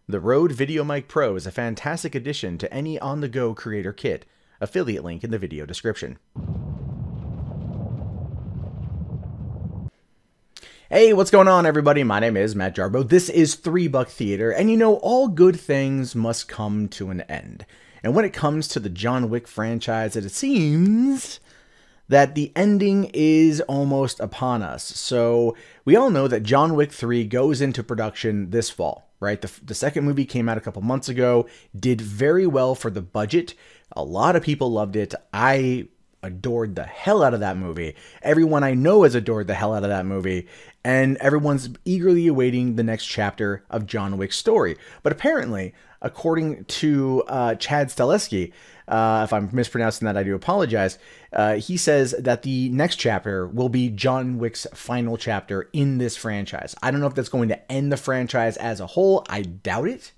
The Rode VideoMic Pro is a fantastic addition to any on-the-go creator kit. Affiliate link in the video description. Hey, what's going on, everybody? My name is Matt Jarbo. This is $3 Theater, and you know, all good things must come to an end. And when it comes to the John Wick franchise, it seems that the ending is almost upon us. So we all know that John Wick 3 goes into production this fall, right? The second movie came out a couple months ago, did very well for the budget. A lot of people loved it. I adored the hell out of that movie. Everyone I know has adored the hell out of that movie, and everyone's eagerly awaiting the next chapter of John Wick's story. But apparently, according to Chad Stahelski, if I'm mispronouncing that, I do apologize. He says that the next chapter will be John Wick's final chapter in this franchise. I don't know if that's going to end the franchise as a whole. I doubt it.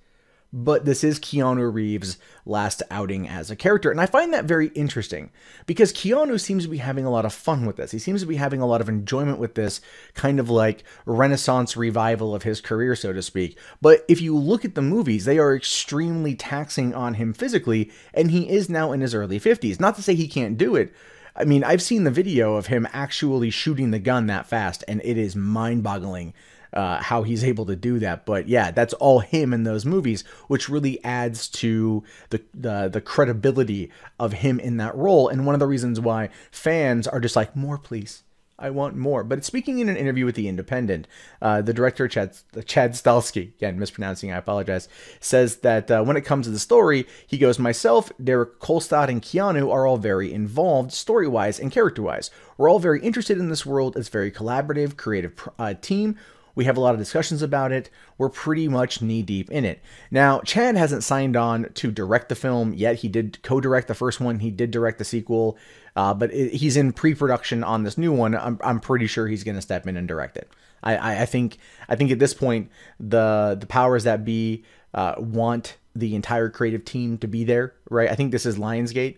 But this is Keanu Reeves' last outing as a character. And I find that very interesting because Keanu seems to be having a lot of fun with this. He seems to be having a lot of enjoyment with this kind of like Renaissance revival of his career, so to speak. But if you look at the movies, they are extremely taxing on him physically, and he is now in his early 50s. Not to say he can't do it. I mean, I've seen the video of him actually shooting the gun that fast, and it is mind-boggling how he's able to do that. But yeah, that's all him in those movies, which really adds to the credibility of him in that role. And one of the reasons why fans are just like, more please, I want more. But speaking in an interview with The Independent, the director, Chad Stahelski, again, mispronouncing, I apologize, says that when it comes to the story, he goes, myself, Derek Kolstad, and Keanu are all very involved story-wise and character-wise. We're all very interested in this world. It's a very collaborative, creative team. We have a lot of discussions about it. We're pretty much knee-deep in it. Now, Chad hasn't signed on to direct the film yet. He did co-direct the first one. He did direct the sequel, but he's in pre-production on this new one. I'm pretty sure he's going to step in and direct it. I think at this point, the powers that be want the entire creative team to be there, right? I think this is Lionsgate.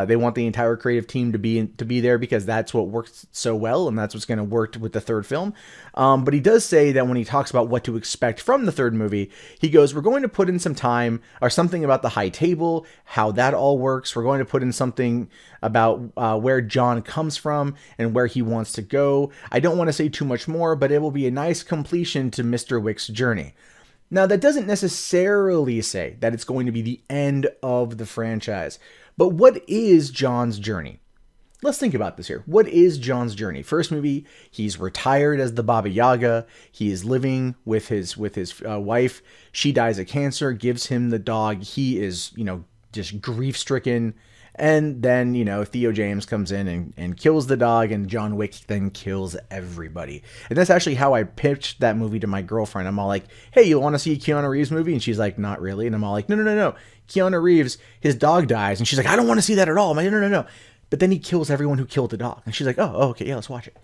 They want the entire creative team to be there because that's what works so well, and that's what's going to work with the third film. But he does say that when he talks about what to expect from the third movie, he goes, we're going to put in some time or something about the high table, how that all works. We're going to put in something about where John comes from and where he wants to go. I don't want to say too much more, but it will be a nice completion to Mr. Wick's journey. Now, that doesn't necessarily say that it's going to be the end of the franchise, but what is John's journey? Let's think about this here. What is John's journey? First movie, he's retired as the Baba Yaga. He is living with his wife. She dies of cancer, gives him the dog. He is, just grief-stricken. And then, Theo James comes in and kills the dog, and John Wick then kills everybody. And that's actually how I pitched that movie to my girlfriend. I'm all like, hey, you want to see a Keanu Reeves movie? And she's like, not really. And I'm all like, no. Keanu Reeves, his dog dies. And she's like, I don't want to see that at all. I'm like, no. But then he kills everyone who killed the dog. And she's like, oh, okay, yeah, let's watch it.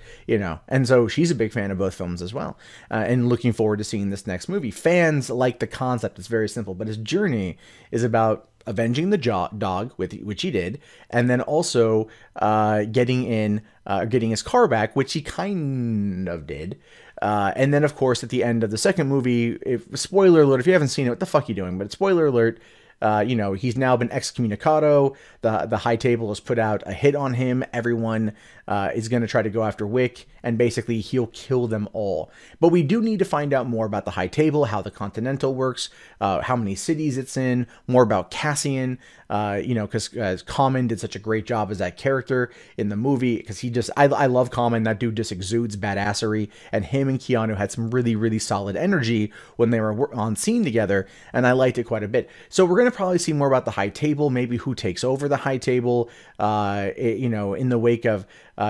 And so she's a big fan of both films as well. And looking forward to seeing this next movie. Fans like the concept. It's very simple. But his journey is about avenging the dog, which he did, and then also getting his car back, which he kind of did. And then, of course, at the end of the second movie, spoiler alert, if you haven't seen it, what the fuck are you doing? But spoiler alert, he's now been excommunicado. The high table has put out a hit on him. Everyone is going to try to go after Wick, and basically he'll kill them all. But we do need to find out more about the high table, how the Continental works, how many cities it's in, more about Cassian, because Common did such a great job as that character in the movie, because I love Common. That dude just exudes badassery, and him and Keanu had some really, really solid energy when they were on scene together, and I liked it quite a bit. So we're going to probably see more about the high table, maybe who takes over the high table, in the wake of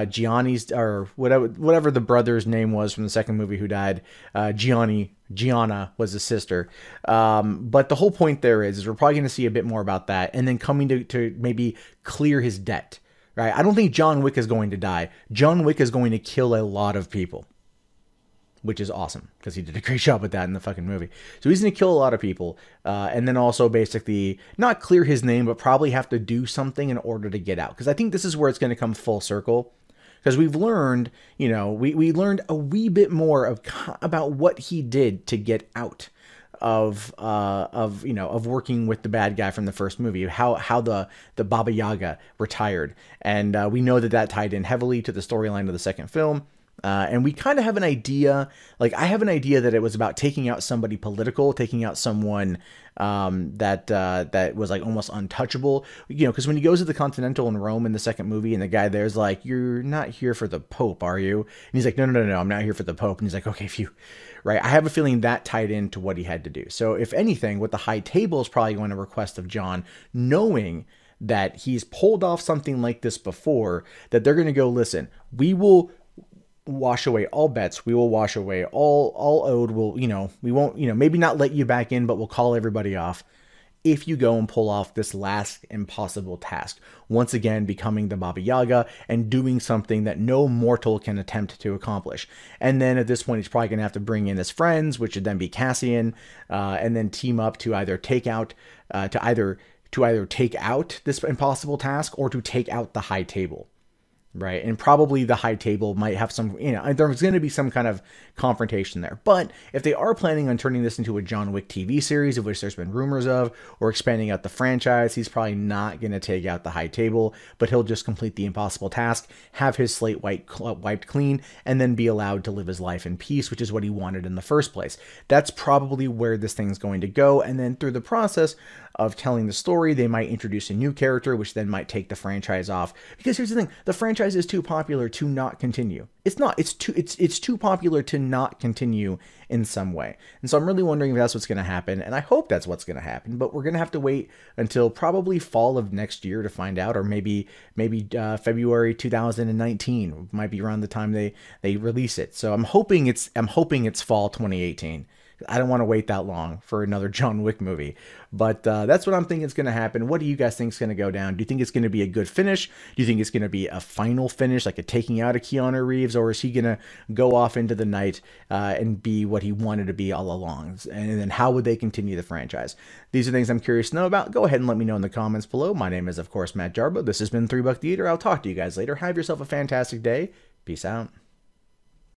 Gianni's, or whatever the brother's name was from the second movie who died. Gianna was his sister. But the whole point there is we're probably going to see a bit more about that, and then coming to maybe clear his debt, right? I don't think John Wick is going to die. John Wick is going to kill a lot of people, which is awesome because he did a great job with that in the fucking movie. So he's going to kill a lot of people, and then also basically not clear his name, but probably have to do something in order to get out. Because I think this is where it's going to come full circle. Because we've learned, we learned a wee bit more about what he did to get out. of working with the bad guy from the first movie, how the Baba Yaga retired, and we know that tied in heavily to the storyline of the second film. And we kind of have an idea, like I have an idea that it was about taking out somebody political, taking out someone that was like almost untouchable, because when he goes to the Continental in Rome in the second movie, and the guy there's like, "You're not here for the Pope, are you?" And he's like, No, I'm not here for the Pope." And he's like, "Okay, phew." Right? I have a feeling that tied into what he had to do. So if anything, what the High Table is probably going to request of John, knowing that he's pulled off something like this before, that they're going to go, "Listen, we will wash away all bets. We will wash away all owed. We won't, maybe not let you back in, but we'll call everybody off if you go and pull off this last impossible task. Once again, becoming the Baba Yaga and doing something that no mortal can attempt to accomplish." And then at this point, he's probably going to have to bring in his friends, which would then be Cassian, and then team up to either take out, take out this impossible task, or to take out the High Table. Right. And probably the High Table might have some, there's going to be some kind of confrontation there. But if they are planning on turning this into a John Wick TV series, of which there's been rumors of, or expanding out the franchise, he's probably not going to take out the High Table, but he'll just complete the impossible task, have his slate wiped clean, and then be allowed to live his life in peace, which is what he wanted in the first place. That's probably where this thing's going to go. And then through the process of telling the story, they might introduce a new character, which then might take the franchise off. Because here's the thing, the franchise is too popular to not continue. It's not. It's too popular to not continue in some way. And so I'm really wondering if that's what's going to happen, and I hope that's what's going to happen. But we're going to have to wait until probably fall of next year to find out, or maybe February 2019 might be around the time they release it. So I'm hoping it's fall 2018. I don't want to wait that long for another John Wick movie. But that's what I'm thinking is going to happen. What do you guys think is going to go down? Do you think it's going to be a good finish? Do you think it's going to be a final finish, like a taking out of Keanu Reeves? Or is he going to go off into the night and be what he wanted to be all along? And then how would they continue the franchise? These are things I'm curious to know about. Go ahead and let me know in the comments below. My name is, of course, Matt Jarbo. This has been $3 Theater. I'll talk to you guys later. Have yourself a fantastic day. Peace out.